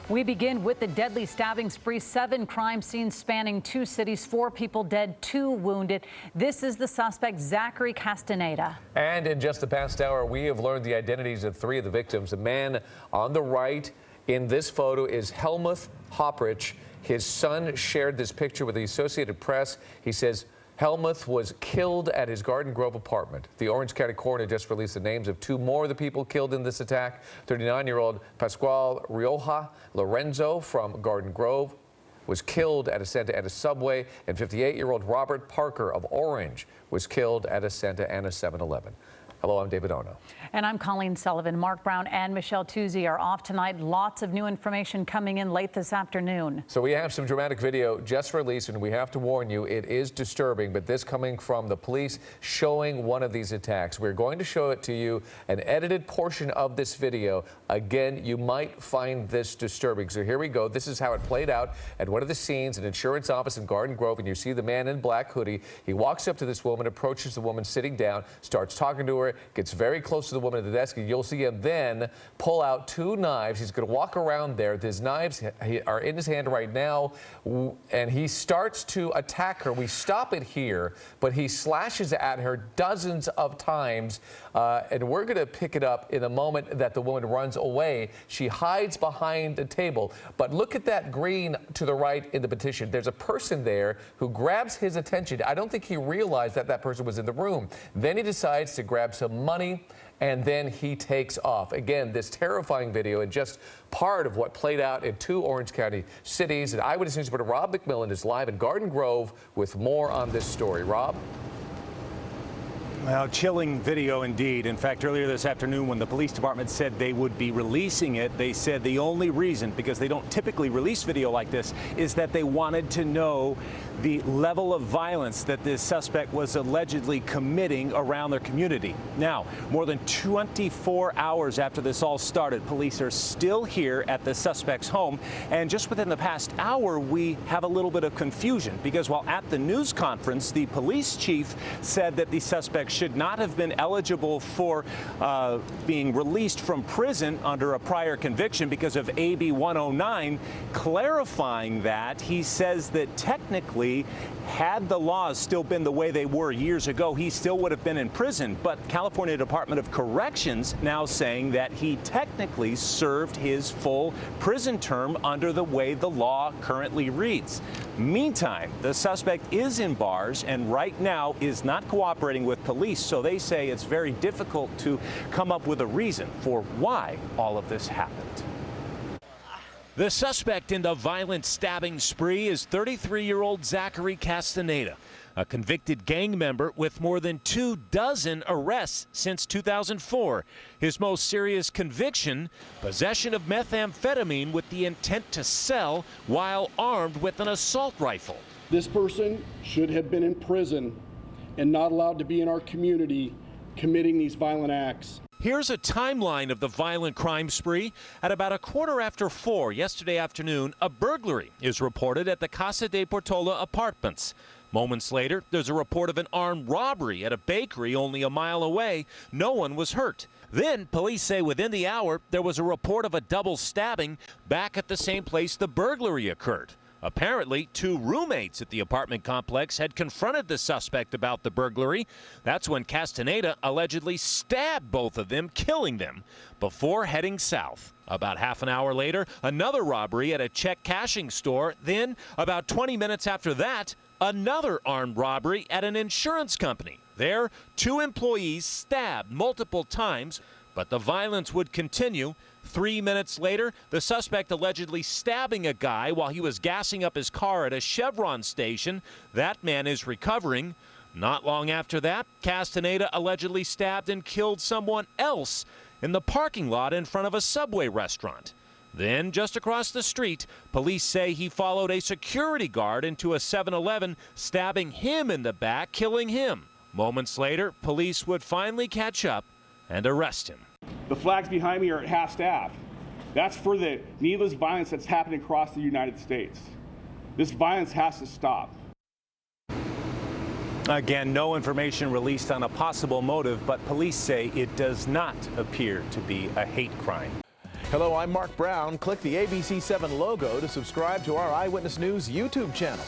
We begin with the deadly stabbing spree. 7 crime scenes spanning 2 cities, 4 people dead, 2 wounded. This is the suspect, Zachary Castaneda. And in just the past hour, we have learned the identities of 3 of the victims. The man on the right in this photo is Helmuth Hopprich. His son shared this picture with the Associated Press. He says Helmuth was killed at his Garden Grove apartment. The Orange County coroner just released the names of 2 more of the people killed in this attack. 39-year-old Pascual Rioja Lorenzo from Garden Grove was killed at a Santa Ana subway, and 58-year-old Robert Parker of Orange was killed at a Santa Ana 7-Eleven. Hello, I'm David Ono. And I'm Colleen Sullivan. Mark Brown and Michelle Tuzzi are off tonight. Lots of new information coming in late this afternoon. So we have some dramatic video just released, and we have to warn you, it is disturbing, but this coming from the police showing one of these attacks. We're going to show it to you, an edited portion of this video. Again, you might find this disturbing. So here we go. This is how it played out at one of the scenes, an insurance office in Garden Grove, and you see the man in black hoodie. He walks up to this woman, approaches the woman sitting down, starts talking to her, gets very close to the woman at the desk, and you'll see him then pull out 2 knives. He's going to walk around there. His knives are in his hand right now, and he starts to attack her. We stop it here, but he slashes at her dozens of times, and we're going to pick it up in a moment that the woman runs away. She hides behind the table, but look at that green to the right in the petition. There's a person there who grabs his attention. I don't think he realized that that person was in the room. Then he decides to grab some money, and then he takes off. Again, this terrifying video and just part of what played out in 2 Orange County cities. And Eyewitness News reporter Rob McMillan is live in Garden Grove with more on this story. Rob? Well, chilling video indeed. In fact, earlier this afternoon when the police department said they would be releasing it, they said the only reason, because they don't typically release video like this, is that they wanted to know the level of violence that this suspect was allegedly committing around their community. Now, more than 24 hours after this all started, police are still here at the suspect's home. And just within the past hour, we have a little bit of confusion, because while at the news conference, the police chief said that the suspect should not have been eligible for being released from prison under a prior conviction because of AB 109. Clarifying that, he says that technically, had the laws still been the way they were years ago, he still would have been in prison. But California Department of Corrections now saying that he technically served his full prison term under the way the law currently reads. Meantime, the suspect is in bars and right now is not cooperating with police, so they say it's very difficult to come up with a reason for why all of this happened. The suspect in the violent stabbing spree is 33-year-old Zachary Castaneda, a convicted gang member with more than 24 arrests since 2004. His most serious conviction, possession of methamphetamine with the intent to sell while armed with an assault rifle. This person should have been in prison and not allowed to be in our community committing these violent acts. Here's a timeline of the violent crime spree. At about 4:15 yesterday afternoon, a burglary is reported at the Casa de Portola apartments. Moments later, there's a report of an armed robbery at a bakery only a mile away. No one was hurt. Then, police say within the hour, there was a report of a double stabbing back at the same place the burglary occurred. Apparently, 2 roommates at the apartment complex had confronted the suspect about the burglary. That's when Castaneda allegedly stabbed both of them, killing them, before heading south. About half an hour later, another robbery at a check cashing store. Then, about 20 minutes after that, another armed robbery at an insurance company. There, 2 employees stabbed multiple times, but the violence would continue. 3 minutes later, the suspect allegedly stabbing a guy while he was gassing up his car at a Chevron station. That man is recovering. Not long after that, Castaneda allegedly stabbed and killed someone else in the parking lot in front of a Subway restaurant. Then, just across the street, police say he followed a security guard into a 7-Eleven, stabbing him in the back, killing him. Moments later, police would finally catch up and arrest him. The flags behind me are at half staff. That's for the needless violence that's happening across the United States. This violence has to stop. Again, no information released on a possible motive, but police say it does not appear to be a hate crime. Hello, I'm Mark Brown. Click the ABC7 logo to subscribe to our Eyewitness News YouTube channel.